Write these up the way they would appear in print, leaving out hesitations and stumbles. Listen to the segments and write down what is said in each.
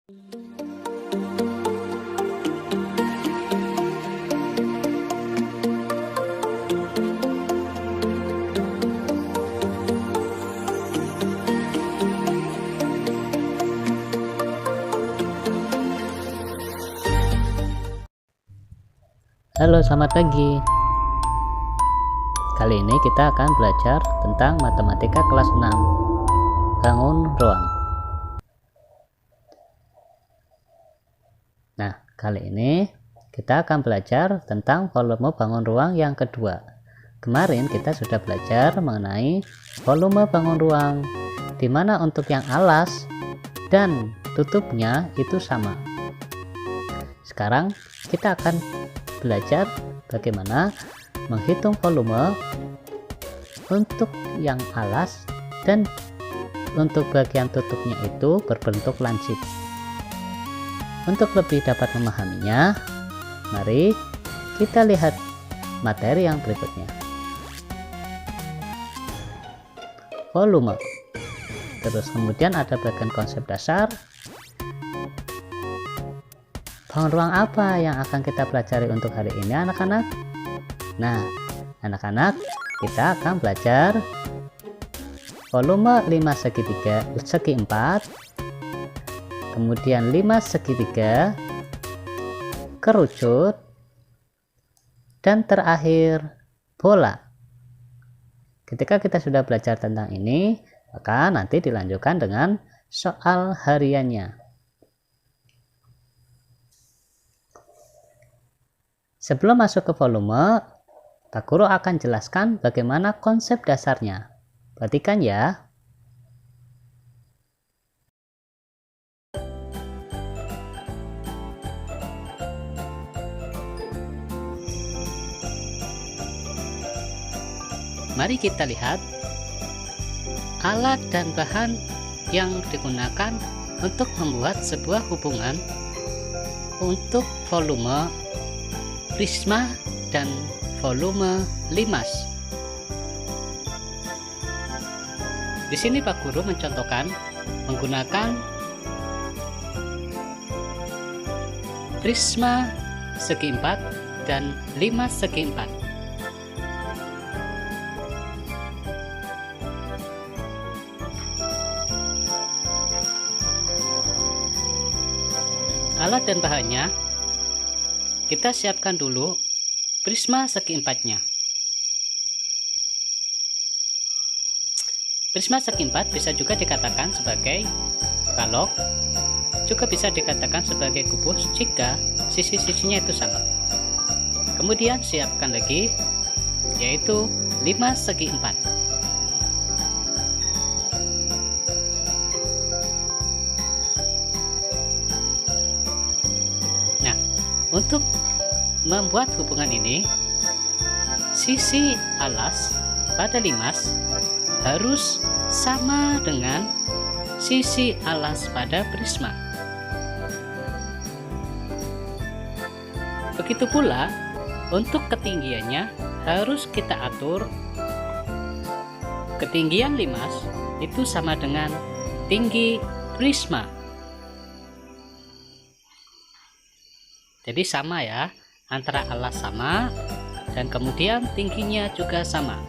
Halo, selamat pagi. Kali ini kita akan belajar tentang matematika kelas 6, bangun ruang. Nah, kali ini kita akan belajar tentang volume bangun ruang yang kedua. Kemarin kita sudah belajar mengenai volume bangun ruang, di mana untuk yang alas dan tutupnya itu sama. Sekarang kita akan belajar bagaimana menghitung volume untuk yang alas dan untuk bagian tutupnya itu berbentuk lancip. Untuk lebih dapat memahaminya, mari kita lihat materi yang berikutnya. Volume. Terus kemudian ada bagian konsep dasar. Bangun ruang apa yang akan kita pelajari untuk hari ini, anak-anak? Nah, anak-anak, kita akan belajar volume 5 segi 4, kemudian 5 segitiga, kerucut, dan terakhir bola. Ketika kita sudah belajar tentang ini, maka nanti dilanjutkan dengan soal hariannya. Sebelum masuk ke volume, Pak Guru akan jelaskan bagaimana konsep dasarnya. Perhatikan ya. Mari kita lihat alat dan bahan yang digunakan untuk membuat sebuah hubungan untuk volume prisma dan volume limas. Di sini Pak Guru mencontohkan menggunakan prisma segi 4 dan limas segi 4. Alat dan bahannya kita siapkan dulu prisma segi 4-nya. Prisma segi 4 bisa juga dikatakan sebagai balok, juga bisa dikatakan sebagai kubus jika sisi-sisinya itu sama. Kemudian siapkan lagi yaitu 5 segi 4. Nah, untuk membuat hubungan ini, sisi alas pada limas harus sama dengan sisi alas pada prisma. Begitu pula untuk ketinggiannya harus kita atur. Ketinggian limas itu sama dengan tinggi prisma. Jadi sama ya, antara alas sama dan kemudian tingginya juga sama.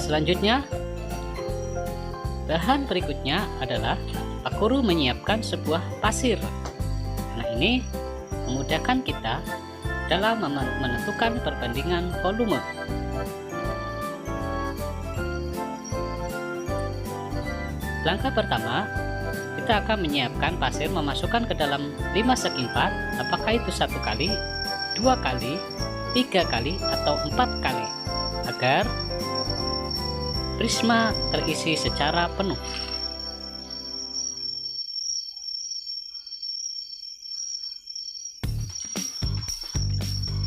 Selanjutnya, bahan berikutnya adalah Pak Guru menyiapkan sebuah pasir. Nah, ini memudahkan kita dalam menentukan perbandingan volume. Langkah pertama, kita akan menyiapkan pasir, memasukkan ke dalam 5 segi 4, apakah itu 1 kali, 2 kali, 3 kali, atau 4 kali, agar prisma terisi secara penuh.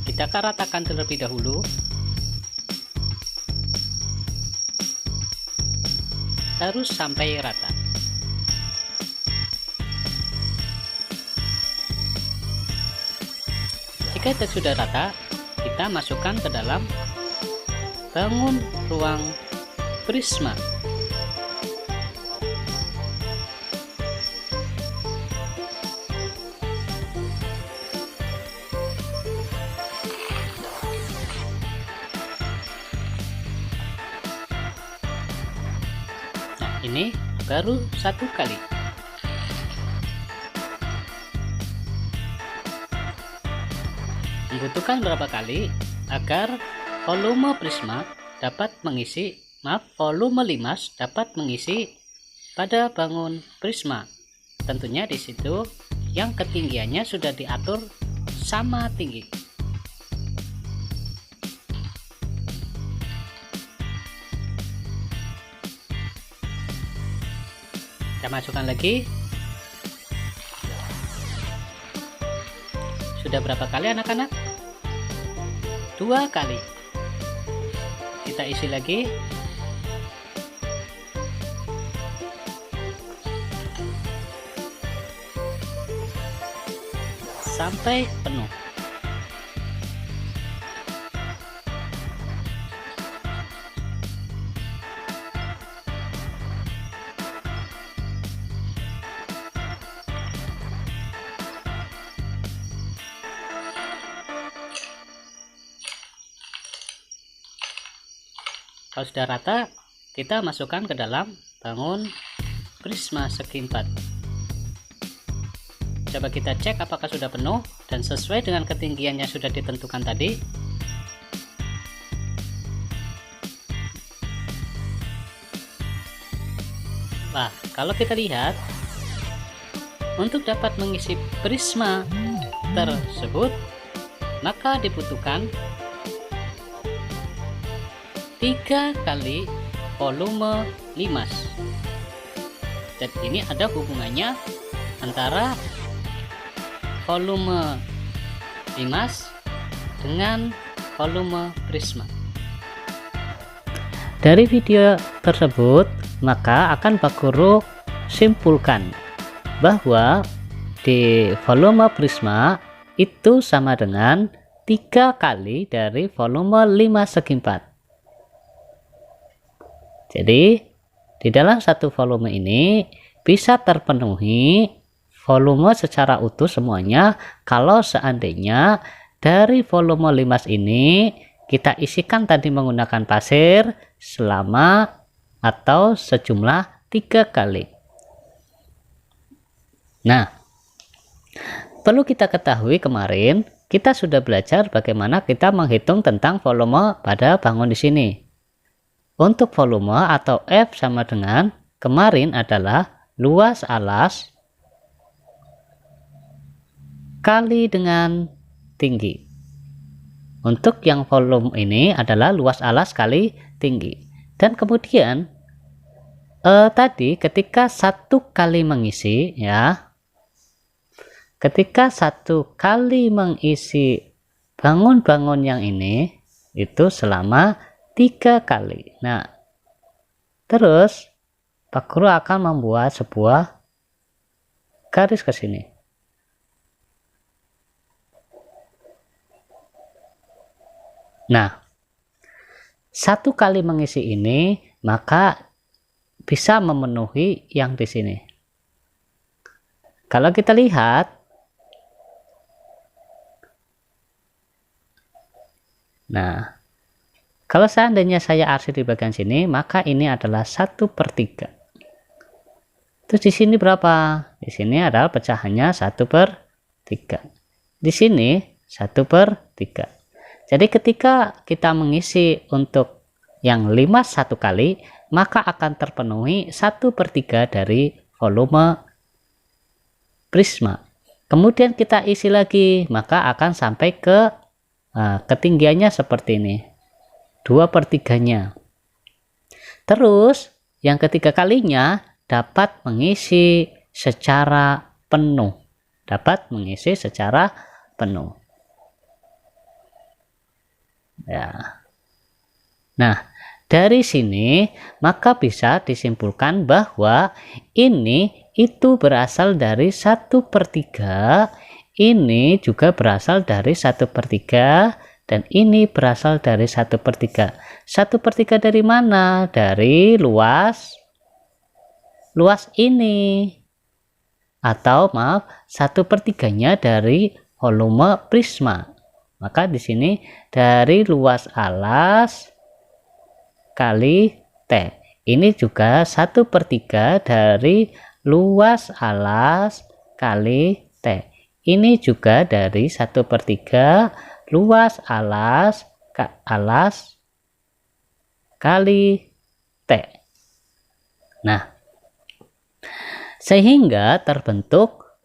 Kita akan ratakan terlebih dahulu. Harus sampai rata. Jika sudah rata, kita masukkan ke dalam bangun ruang prisma. Nah, ini baru 1 kali. Membutuhkan berapa kali agar volume prisma dapat mengisi, volume limas dapat mengisi pada bangun prisma. Tentunya di situ yang ketinggiannya sudah diatur sama tinggi. Kita masukkan lagi. Sudah berapa kali anak-anak? 2 kali. Kita isi lagi. Sampai penuh. Kalau sudah rata, kita masukkan ke dalam bangun prisma segi 4. Coba kita cek apakah sudah penuh dan sesuai dengan ketinggian yang sudah ditentukan tadi. Nah, kalau kita lihat, untuk dapat mengisi prisma tersebut, maka dibutuhkan 3 kali volume limas. Dan ini ada hubungannya antara volume limas dengan volume prisma. Dari video tersebut, maka akan Pak Guru simpulkan bahwa di volume prisma itu sama dengan 3 kali dari volume 5 segi 4. Jadi di dalam satu volume ini bisa terpenuhi volume secara utuh semuanya kalau seandainya dari volume limas ini kita isikan tadi menggunakan pasir selama atau sejumlah 3 kali. Nah, perlu kita ketahui kemarin kita sudah belajar bagaimana kita menghitung tentang volume pada bangun di sini. Untuk volume atau F sama dengan kemarin adalah luas alas kali dengan tinggi. Untuk yang volume ini adalah luas alas kali tinggi. Dan kemudian tadi ketika 1 kali mengisi, ya, ketika 1 kali mengisi bangun-bangun yang ini itu selama 3 kali. Nah, terus Pak Guru akan membuat sebuah garis ke sini. Nah, 1 kali mengisi ini maka bisa memenuhi yang di sini. Kalau kita lihat, nah, kalau seandainya saya arsip di bagian sini, maka ini adalah 1/3. Terus di sini berapa? Di sini adalah pecahannya 1/3. Di sini 1/3. Jadi ketika kita mengisi untuk yang limas 1 kali, maka akan terpenuhi 1/3 dari volume prisma. Kemudian kita isi lagi, maka akan sampai ke ketinggiannya seperti ini. 2/3-nya. Terus yang ketiga kalinya dapat mengisi secara penuh. Dapat mengisi secara penuh. Ya. Nah, dari sini maka bisa disimpulkan bahwa ini itu berasal dari 1/3, ini juga berasal dari 1/3, dan ini berasal dari 1/3. 1/3 dari mana? Dari luas ini. Atau maaf, 1/3-nya dari volume prisma. Maka di sini dari luas alas kali T. Ini juga 1/3 dari luas alas kali T. Ini juga dari 1/3 luas alas kali T. Nah, sehingga terbentuk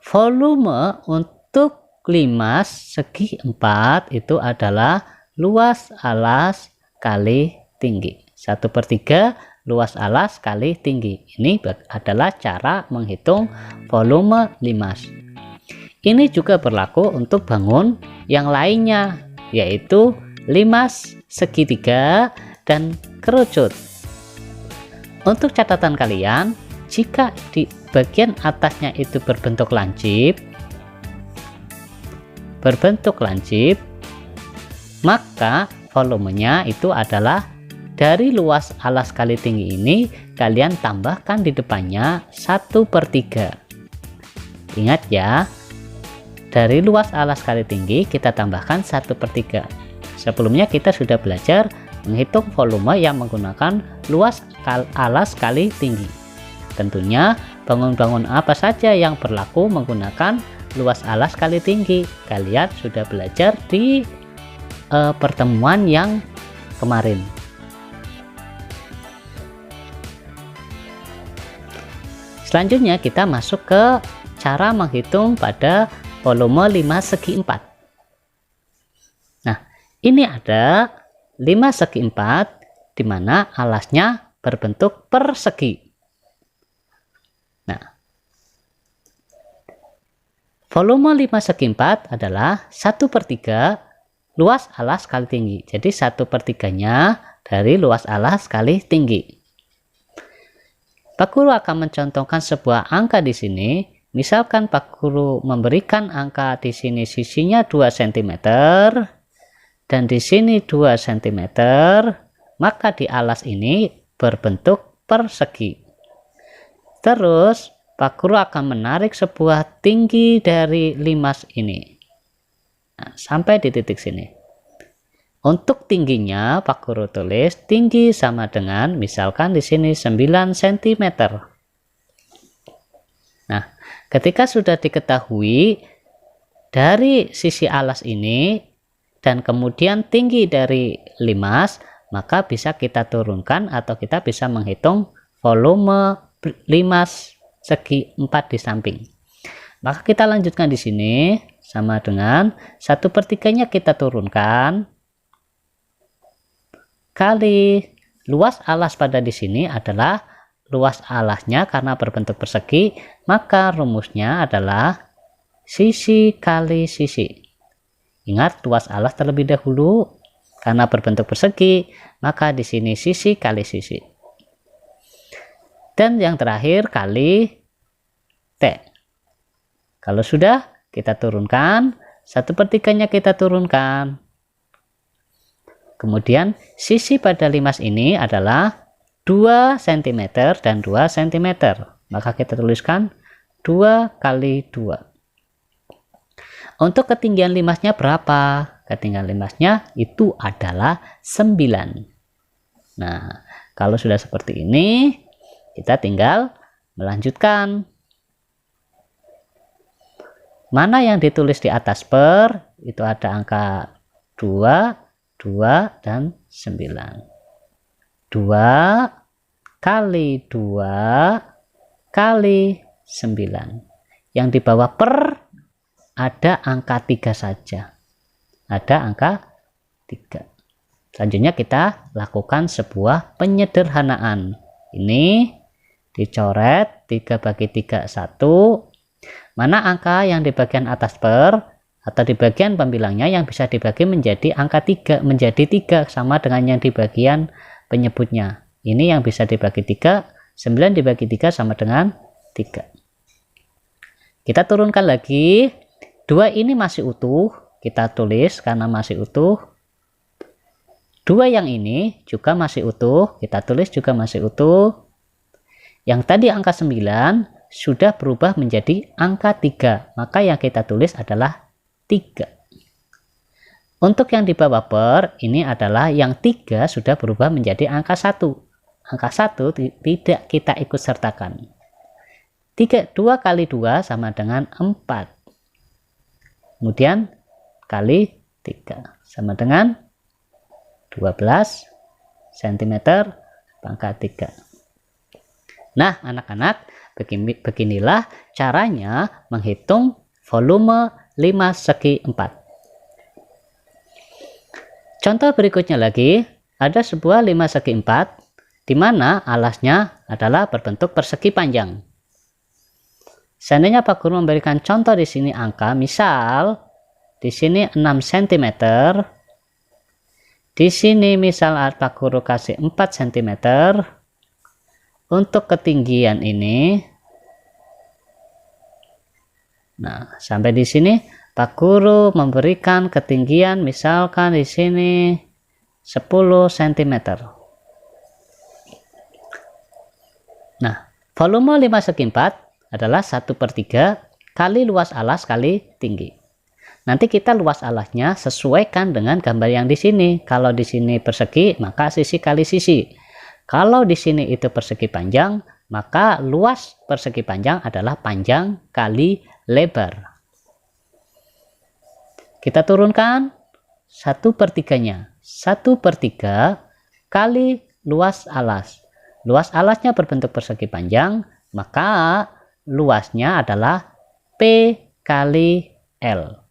volume untuk limas segi 4 itu adalah luas alas kali tinggi. 1/3 luas alas kali tinggi. Ini adalah cara menghitung volume limas. Ini juga berlaku untuk bangun yang lainnya, yaitu limas segitiga dan kerucut. Untuk catatan kalian, jika di bagian atasnya itu berbentuk lancip, maka volumenya itu adalah dari luas alas kali tinggi ini kalian tambahkan di depannya 1/3. Ingat ya, dari luas alas kali tinggi kita tambahkan 1/3. Sebelumnya kita sudah belajar menghitung volume yang menggunakan luas alas kali tinggi. Tentunya bangun-bangun apa saja yang berlaku menggunakan luas alas kali tinggi kalian sudah belajar di pertemuan yang kemarin. Selanjutnya kita masuk ke cara menghitung pada volume limas segi 4. Nah, ini ada limas segi 4 di mana alasnya berbentuk persegi. Nah, volume limas segi 4 adalah 1/3 luas alas kali tinggi. Jadi 1/3-nya dari luas alas kali tinggi. Pak Guru akan mencontohkan sebuah angka di sini. Misalkan Pak Guru memberikan angka di sini sisinya 2 cm dan di sini 2 cm, maka di alas ini berbentuk persegi. Terus Pak Guru akan menarik sebuah tinggi dari limas ini. Nah, sampai di titik sini. Untuk tingginya Pak Guru tulis tinggi sama dengan misalkan di sini 9 cm. Nah, ketika sudah diketahui dari sisi alas ini dan kemudian tinggi dari limas, maka bisa kita turunkan atau kita bisa menghitung volume limas segi 4 di samping. Maka kita lanjutkan di sini sama dengan 1/3-nya kita turunkan kali luas alas pada di sini adalah luas alasnya karena berbentuk persegi, maka rumusnya adalah sisi kali sisi. Ingat luas alas terlebih dahulu karena berbentuk persegi, maka di sini sisi kali sisi. Dan yang terakhir kali T. Kalau sudah kita turunkan, 1/3-nya kita turunkan. Kemudian sisi pada limas ini adalah 2 cm dan 2 cm. Maka kita tuliskan 2 kali 2. Untuk ketinggian limasnya berapa? Ketinggian limasnya itu adalah 9. Nah, kalau sudah seperti ini, kita tinggal melanjutkan. Mana yang ditulis di atas per? Itu ada angka 2, 2, dan 9. 2 kali 2 kali 9. Yang di bawah per ada angka 3 saja. Ada angka 3. Selanjutnya kita lakukan sebuah penyederhanaan. Ini dicoret 3/3 1. Mana angka yang di bagian atas per atau di bagian pembilangnya yang bisa dibagi menjadi angka 3 menjadi 3 sama dengan yang di bagian penyebutnya. Ini yang bisa dibagi 3, 9 dibagi 3 sama dengan 3. Kita turunkan lagi, 2 ini masih utuh, kita tulis karena masih utuh. 2 yang ini juga masih utuh, kita tulis juga masih utuh. Yang tadi angka 9 sudah berubah menjadi angka 3, maka yang kita tulis adalah 3. Untuk yang di bawah per, ini adalah yang 3 sudah berubah menjadi angka 1. Angka 1 tidak kita ikut sertakan. 2 kali 2 sama dengan 4. Kemudian kali 3 sama dengan 12 cm pangkat 3. Nah, anak-anak, beginilah caranya menghitung volume 5 segi 4. Contoh berikutnya lagi, ada sebuah 5 segi 4 di mana alasnya adalah berbentuk persegi panjang. Seandainya Pak Guru memberikan contoh di sini angka, misal di sini 6 cm, di sini misal Pak Guru kasih 4 cm, untuk ketinggian ini, nah sampai di sini Pak Guru memberikan ketinggian misalkan di sini 10 cm. Nah, volume 5 segi 4 adalah 1/3 kali luas alas kali tinggi. Nanti kita luas alasnya sesuaikan dengan gambar yang di sini. Kalau di sini persegi, maka sisi kali sisi. Kalau di sini itu persegi panjang, maka luas persegi panjang adalah panjang kali lebar. Kita turunkan 1/3-nya. 1/3 kali luas alas. Luas alasnya berbentuk persegi panjang, maka luasnya adalah P kali L.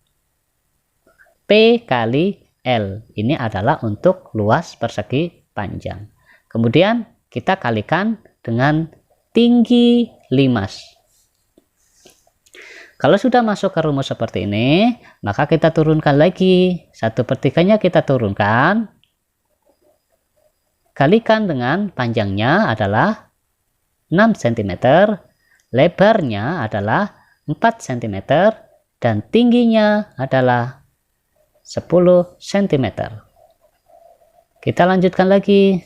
P kali L. Ini adalah untuk luas persegi panjang. Kemudian kita kalikan dengan tinggi limas. Kalau sudah masuk ke rumus seperti ini, maka kita turunkan lagi. 1/3-nya kita turunkan. Kalikan dengan panjangnya adalah 6 cm, lebarnya adalah 4 cm, dan tingginya adalah 10 cm. Kita lanjutkan lagi.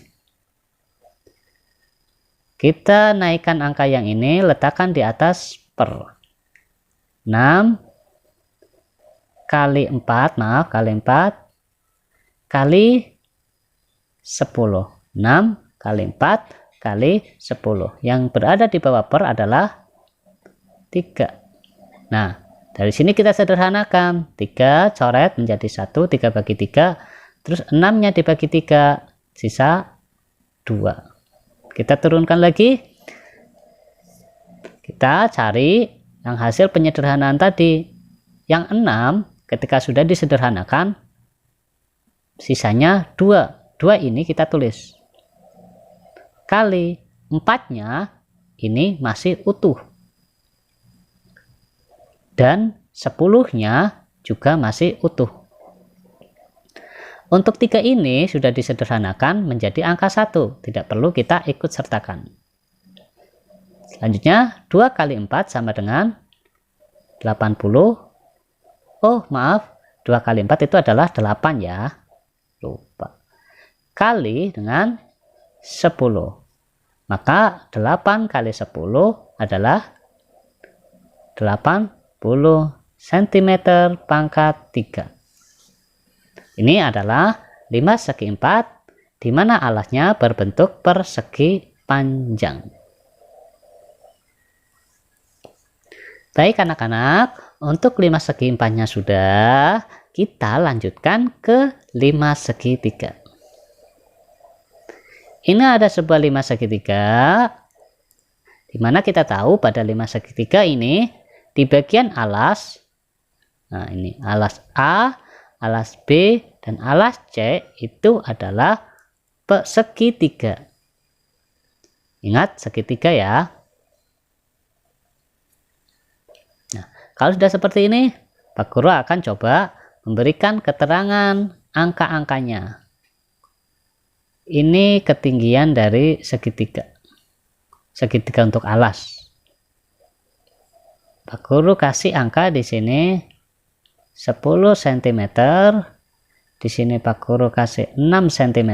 Kita naikkan angka yang ini, letakkan di atas per. 6 kali 4, maaf, kali 4 kali 10. 6 kali 4 kali 10. Yang berada di bawah per adalah 3. Nah, dari sini kita sederhanakan. 3 coret menjadi 1, 3 bagi 3. Terus 6-nya dibagi 3, sisa 2. Kita turunkan lagi. Kita cari yang hasil penyederhanaan tadi. Yang 6 ketika sudah disederhanakan, sisanya 2. 2 ini kita tulis. Kali 4-nya ini masih utuh. Dan 10-nya juga masih utuh. Untuk 3 ini sudah disederhanakan menjadi angka 1. Tidak perlu kita ikut sertakan. Selanjutnya 2 kali 4 sama dengan 80. Oh maaf, 2 kali 4 itu adalah 8 ya. Lupa. Kali dengan 10. Maka 8 kali 10 adalah 80 cm pangkat 3. Ini adalah 5 segi 4 di mana alasnya berbentuk persegi panjang. Baik anak-anak, untuk 5 segi 4-nya sudah, kita lanjutkan ke 5 segi 3. Ini ada sebuah 5 segi 3, di mana kita tahu pada 5 segi 3 ini, di bagian alas, nah ini alas A, alas B, dan alas C itu adalah segitiga. Ingat segitiga ya. Kalau sudah seperti ini, Pak Guru akan coba memberikan keterangan angka-angkanya. Ini ketinggian dari segitiga. Segitiga untuk alas. Pak Guru kasih angka di sini 10 cm. Di sini Pak Guru kasih 6 cm.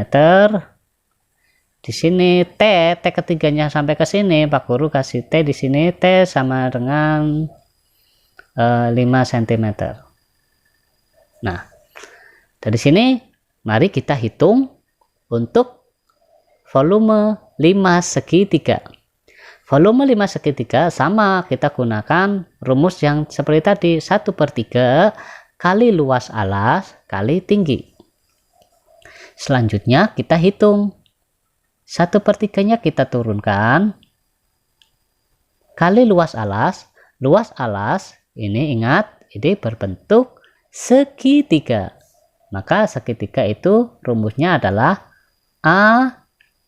Di sini T ketiganya sampai ke sini Pak Guru kasih T di sini T sama dengan 5 cm. Nah, dari sini mari kita hitung untuk volume 5 segitiga. Volume 5 segitiga sama, kita gunakan rumus yang seperti tadi, 1/3 kali luas alas kali tinggi. Selanjutnya kita hitung 1/3-nya kita turunkan kali luas alas. Luas alas ini ingat, ini berbentuk segitiga. Maka segitiga itu rumusnya adalah A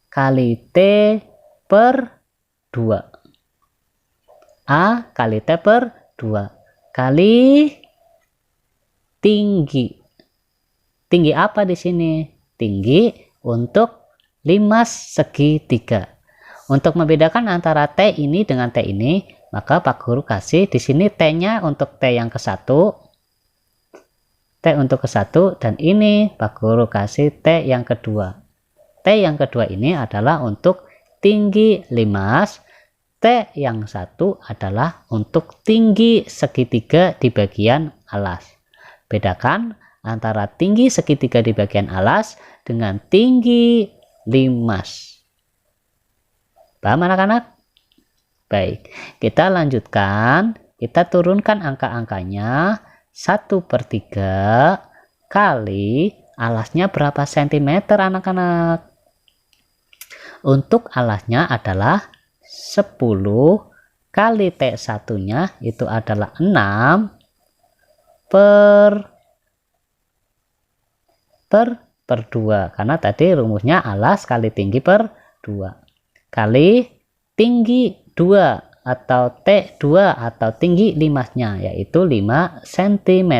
kali T per 2. A kali T per 2 kali tinggi. Tinggi apa di sini? Tinggi untuk 5 segitiga. Untuk membedakan antara T ini dengan T ini, maka Pak Guru kasih di sini T-nya untuk T yang ke-1. T untuk ke-1 dan ini Pak Guru kasih T yang kedua. T yang kedua ini adalah untuk tinggi 5. T yang 1 adalah untuk tinggi segitiga di bagian alas. Bedakan antara tinggi segitiga di bagian alas dengan tinggi 5. Paham anak-anak? Baik, kita lanjutkan. Kita turunkan angka-angkanya. 1/3 kali alasnya berapa cm anak-anak? Untuk alasnya adalah 10 kali T1 nya itu adalah 6 per 2, karena tadi rumusnya alas kali tinggi per 2 kali tinggi 2 atau T2 atau tinggi 5 nya yaitu 5 cm.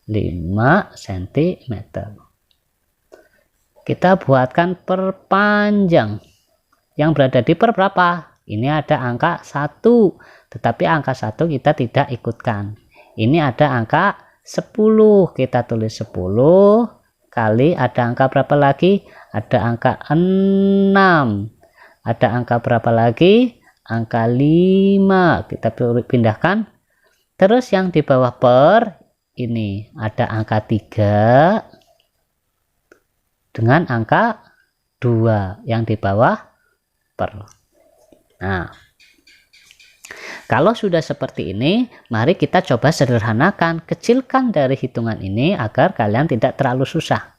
5 cm. Kita buatkan perpanjang yang berada di per berapa? Ini ada angka 1, tetapi angka 1 kita tidak ikutkan. Ini ada angka 10, kita tulis 10 kali ada angka berapa lagi? Ada angka 6. Ada angka berapa lagi? Angka 5. Kita pindahkan. Terus yang di bawah per ini ada angka 3 dengan angka 2 yang di bawah per. Nah, kalau sudah seperti ini, mari kita coba sederhanakan, kecilkan dari hitungan ini agar kalian tidak terlalu susah.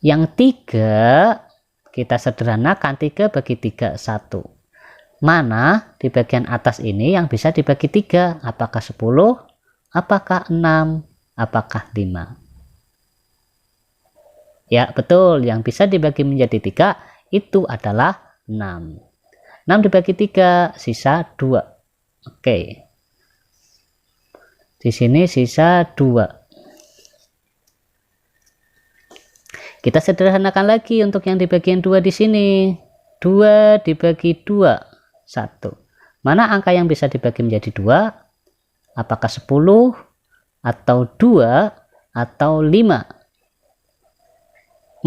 Yang 3 kita sederhanakan, 3 bagi 3 1. Mana di bagian atas ini yang bisa dibagi 3? Apakah 10? Apakah 6? Apakah 5? Ya betul, yang bisa dibagi menjadi 3 itu adalah 6. 6 dibagi 3 sisa 2. Oke. Di sini sisa 2. Kita sederhanakan lagi untuk yang di bagian 2 di sini. 2 dibagi 2 1. Mana angka yang bisa dibagi menjadi 2? Apakah 10 atau 2 atau 5?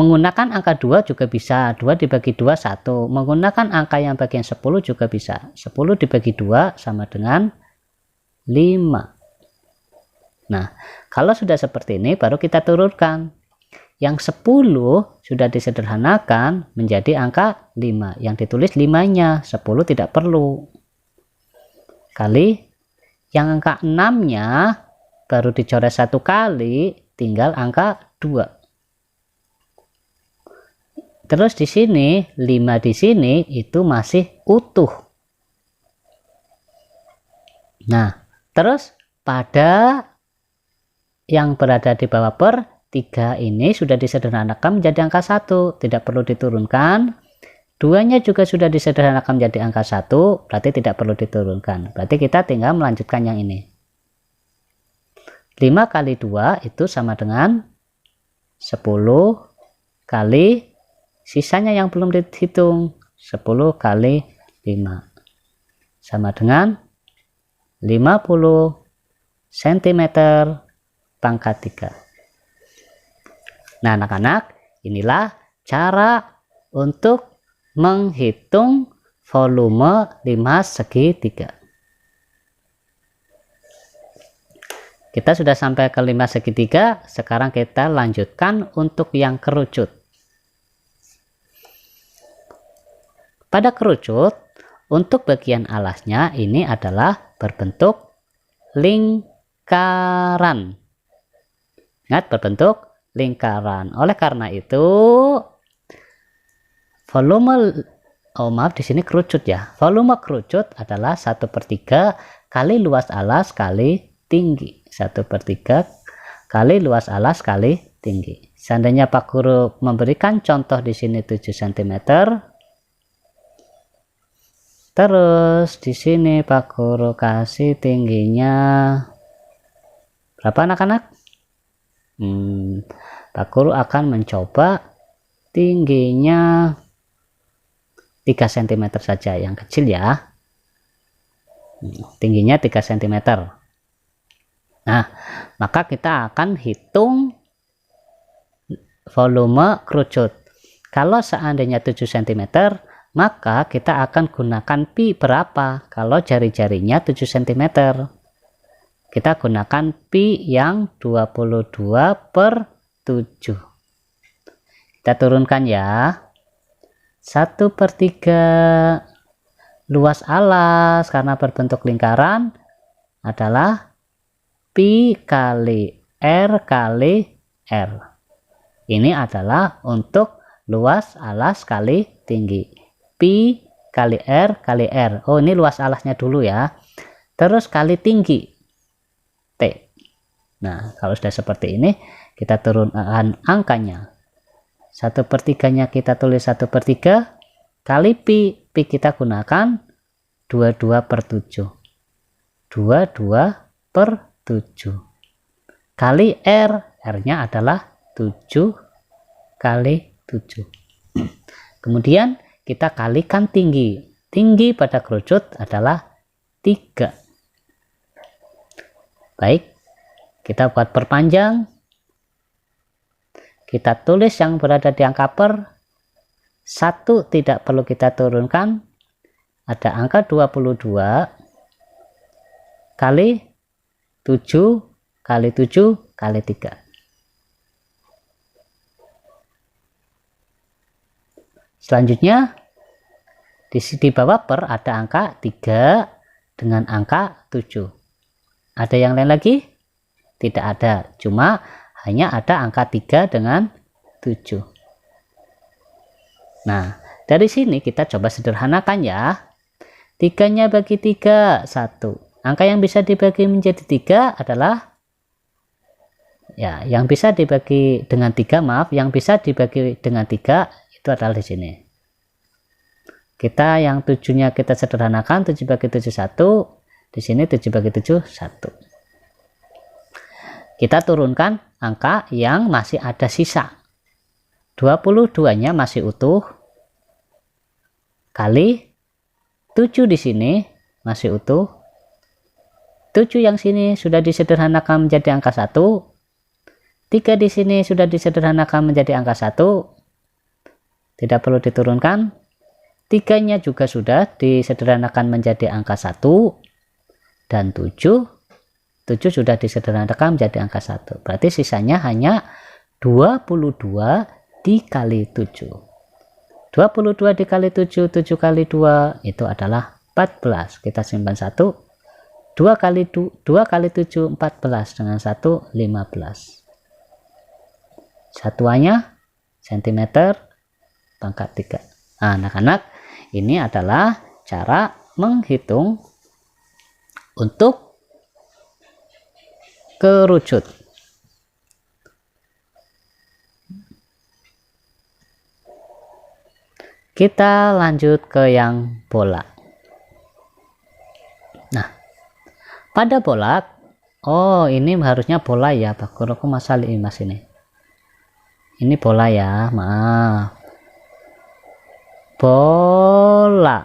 Menggunakan angka 2 juga bisa. 2 dibagi 2 1. Menggunakan angka yang bagian 10 juga bisa. 10 dibagi 2 sama dengan 5. Nah, kalau sudah seperti ini baru kita turunkan. Yang 10 sudah disederhanakan menjadi angka 5. Yang ditulis 5-nya, 10 tidak perlu. Kali yang angka 6-nya baru dicoret 1 kali, tinggal angka 2. Terus di sini 5 di sini itu masih utuh. Nah, terus pada yang berada di bawah per 3 ini sudah disederhanakan menjadi angka 1, tidak perlu diturunkan. 2-nya juga sudah disederhanakan menjadi angka 1, berarti tidak perlu diturunkan. Berarti kita tinggal melanjutkan yang ini. 5 kali 2 itu sama dengan 10 kali sisanya yang belum dihitung, 10 kali 5 sama dengan 50 cm pangkat 3. Nah anak-anak, inilah cara untuk menghitung volume 5 segi 3. Kita sudah sampai ke 5 segi 3, sekarang kita lanjutkan untuk yang kerucut. Pada kerucut, untuk bagian alasnya ini adalah berbentuk lingkaran. Ingat, berbentuk lingkaran. Oleh karena itu, volume, di sini kerucut ya. Volume kerucut adalah 1/3 kali luas alas kali tinggi. 1/3 kali luas alas kali tinggi. Seandainya Pak Guru memberikan contoh di sini 7 cm. Terus di sini Pak Guru kasih tingginya berapa anak-anak? Pak Guru akan mencoba tingginya 3 cm saja, yang kecil ya. Tingginya 3 cm. Nah, maka kita akan hitung volume kerucut. Kalau seandainya 7 cm, maka kita akan gunakan pi berapa? Kalau jari-jarinya 7 cm, kita gunakan pi yang 22/7. Kita turunkan ya. 1/3 luas alas karena berbentuk lingkaran adalah pi kali R kali R. Ini adalah untuk luas alas kali tinggi. Pi kali R kali R. Oh, ini luas alasnya dulu ya. Terus kali tinggi T. Nah, kalau sudah seperti ini, kita turunkan angkanya. 1/3-nya kita tulis 1/3 kali pi. Pi kita gunakan 22/7. 22/7 kali R. R-nya adalah 7 kali 7. Kemudian kita kalikan tinggi. Tinggi pada kerucut adalah 3. Baik, kita buat perpanjang. Kita tulis yang berada di angka per. 1 tidak perlu kita turunkan. Ada angka 22 kali 7 kali 7 kali 3. Selanjutnya di bawah per ada angka 3 dengan angka 7. Ada yang lain lagi? Tidak ada, cuma hanya ada angka 3 dengan 7. Nah, dari sini kita coba sederhanakan ya. 3-nya bagi 3, 1. Angka yang bisa dibagi menjadi 3 adalah, ya, yang bisa dibagi dengan 3, yang bisa dibagi dengan 3 itu adalah di sini. Kita yang 7-nya kita sederhanakan, 7 bagi 7, 1. Di sini 7 bagi 7, 1. Kita turunkan angka yang masih ada sisa. 22-nya masih utuh. Kali 7 di sini masih utuh. 7 yang sini sudah disederhanakan menjadi angka 1. 3 di sini sudah disederhanakan menjadi angka 1. Tidak perlu diturunkan. 3-nya juga sudah disederhanakan menjadi angka 1. Dan 7 sudah disederhanakan menjadi angka 1. Berarti sisanya hanya 22 dikali 7. 22 dikali 7, 7 kali 2 itu adalah 14. Kita simpan 1. 2 kali 7, 14 dengan 1, 15. Satuannya cm pangkat 3. Nah, anak-anak, ini adalah cara menghitung untuk kerucut. Kita lanjut ke yang bola. Nah, pada bola, ini harusnya bola ya, Pak Guru, aku masalah ini mas ini. Ini bola ya, maaf. Bola.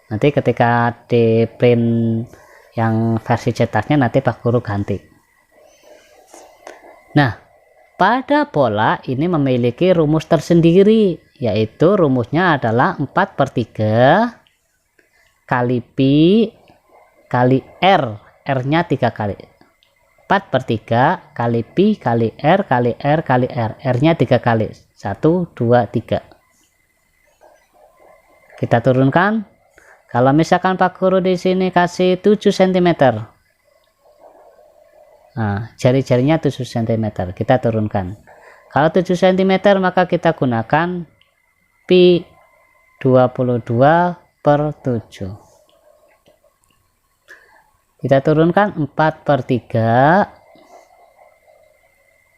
Nanti ketika di print yang versi cetaknya nanti Pak Guru ganti. Nah, pada pola ini memiliki rumus tersendiri, yaitu rumusnya adalah 4/3 kali pi kali r, r-nya 3 kali. 4/3 kali pi kali r kali r kali r, r-nya 3 kali. 1, 2, 3. Kita turunkan. Kalau misalkan Pak Guru di sini kasih 7 cm. Nah, jari-jarinya 7 cm. Kita turunkan. Kalau 7 cm maka kita gunakan pi 22/7. Kita turunkan 4/3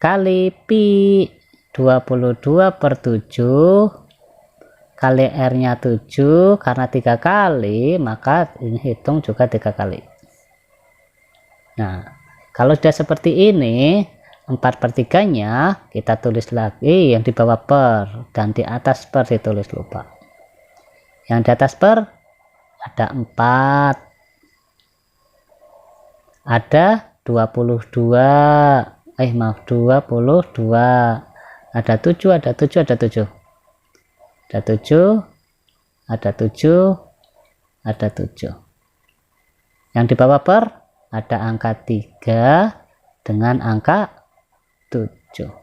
kali pi 22/7 kali r-nya 7, karena 3 kali maka ini hitung juga 3 kali. Nah, kalau sudah seperti ini 4/3-nya kita tulis lagi yang di bawah per, dan di atas per ditulis lupa. Yang di atas per ada 4, ada 22, 22, ada 7, ada 7, ada 7, ada 7, ada 7, ada 7. Yang di bawah per ada angka 3 dengan angka 7.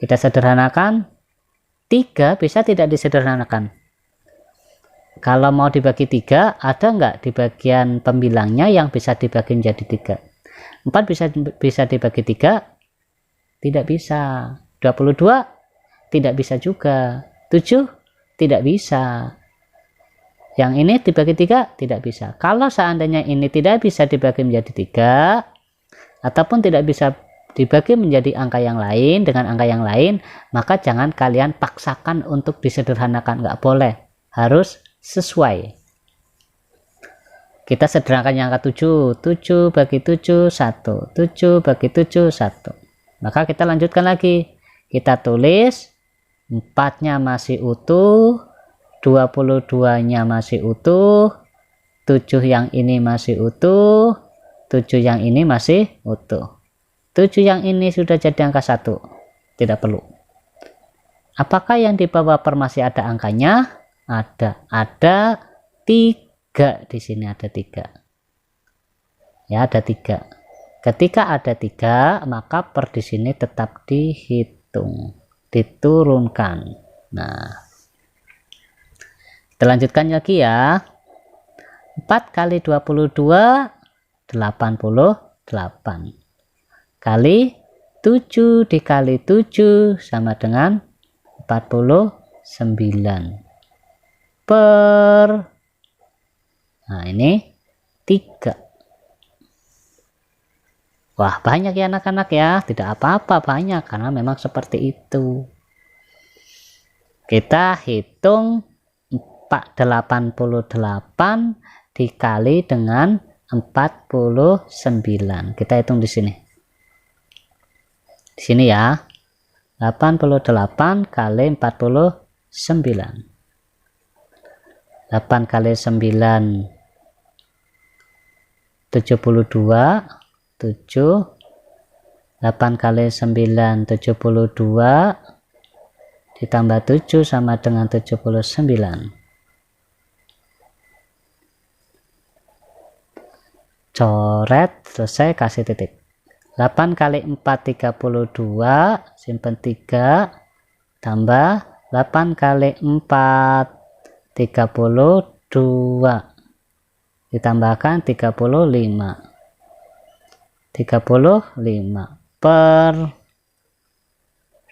Kita sederhanakan. 3 bisa tidak disederhanakan? Kalau mau dibagi 3, ada nggak di bagian pembilangnya yang bisa dibagi menjadi 3? 4 bisa dibagi 3? Tidak bisa. 22? Tidak bisa juga. 7? Tidak bisa. Yang ini dibagi 3? Tidak bisa. Kalau seandainya ini tidak bisa dibagi menjadi 3, ataupun tidak bisa dibagi menjadi angka yang lain dengan angka yang lain, maka jangan kalian paksakan untuk disederhanakan. Nggak boleh. Harus sesuai. Kita sederhanakan yang angka 7. 7 bagi 7, 1. 7 bagi 7, 1. Maka kita lanjutkan lagi. Kita tulis 4-nya masih utuh, 22-nya masih utuh, 7 yang ini masih utuh, 7 yang ini masih utuh. 7 yang ini sudah jadi angka 1. Tidak perlu. Apakah yang di bawah per masih ada angkanya? Ada 3 di sini, ada 3. Ya, ada 3. Ketika ada 3, maka per di sini tetap dihitung, diturunkan. Nah, kita lanjutkan lagi ya. 4 kali 22, 88. Kali 7 dikali 7 sama dengan 49. Per, nah ini 3. Wah, banyak ya anak-anak ya. Tidak apa-apa, banyak, karena memang seperti itu. Kita hitung 88 dikali dengan 49. Kita hitung di sini. Di sini ya. 88 kali 49. 8 kali 9 72, 7. 8 kali 9 72 ditambah 7 sama dengan 79. Coret, selesai, kasih titik. 8 kali 4 32, simpen 3, tambah 8 kali 4 32, ditambahkan 35. 35 per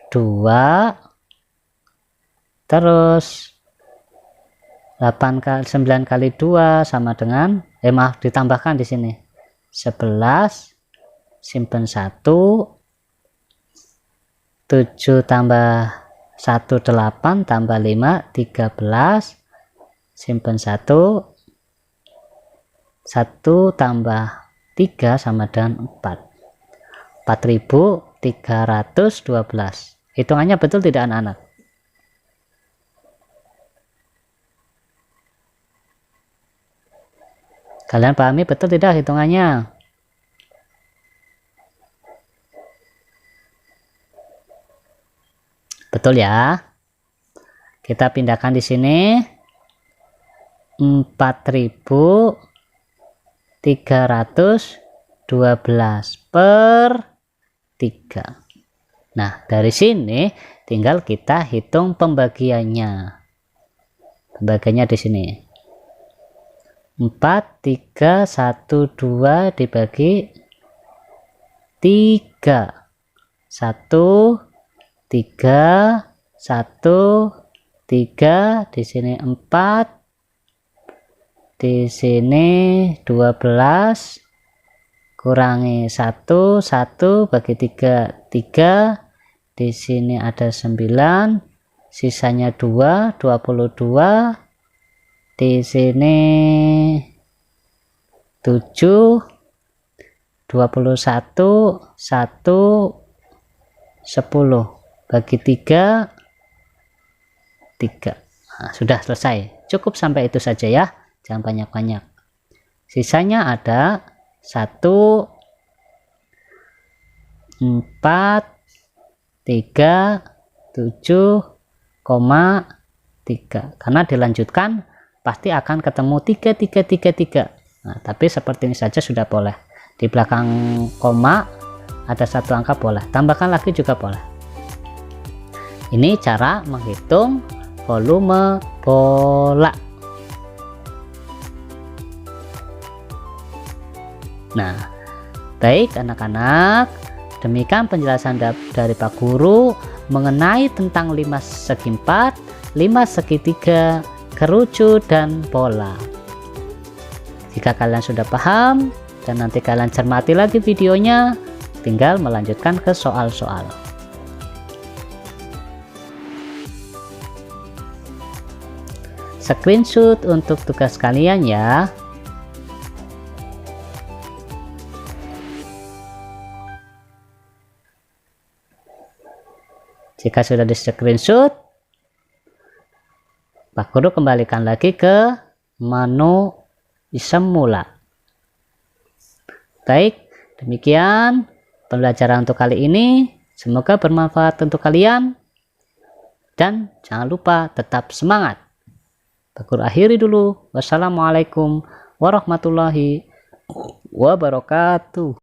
2, terus 9 kali 2 sama dengan, maaf, ditambahkan di sini 11, simpen 1, 7 tambah 1 8, tambah 5 13, simpen 1, 1 tambah 3 sama dengan 4. 4312. Hitungannya betul tidak anak-anak? Kalian pahami betul tidak hitungannya? Betul ya? Kita pindahkan di sini 4.312 per 3. Nah, dari sini tinggal kita hitung pembagiannya. Pembagiannya di sini. 4, 3, 1, 2 dibagi 3. 1, 3, 1, 3, di sini 4, di sini 12, kurangi 1, 1 bagi 3, 3, di sini ada 9, sisanya 2, 22, di sini 7, 21, 1, 10 bagi 3, 3. Nah, sudah selesai. Cukup sampai itu saja ya, jangan banyak-banyak. Sisanya ada 1, 4, 3, 7,3. Karena dilanjutkan pasti akan ketemu 3, 3, 3, 3. Nah, tapi seperti ini saja sudah boleh. Di belakang koma ada satu angka boleh, tambahkan lagi juga boleh. Ini cara menghitung volume bola. Nah, baik anak-anak, demikian penjelasan dari Pak Guru mengenai tentang 5 segi 4, 5 segi 3, kerucut dan bola. Jika kalian sudah paham dan nanti kalian cermati lagi videonya, tinggal melanjutkan ke soal-soal. Screenshot untuk tugas kalian ya. Jika sudah di screenshot, Pak Guru kembalikan lagi ke menu semula. Baik, demikian pembelajaran untuk kali ini. Semoga bermanfaat untuk kalian. Dan jangan lupa tetap semangat. Pak Guru akhiri dulu. Wassalamualaikum warahmatullahi wabarakatuh.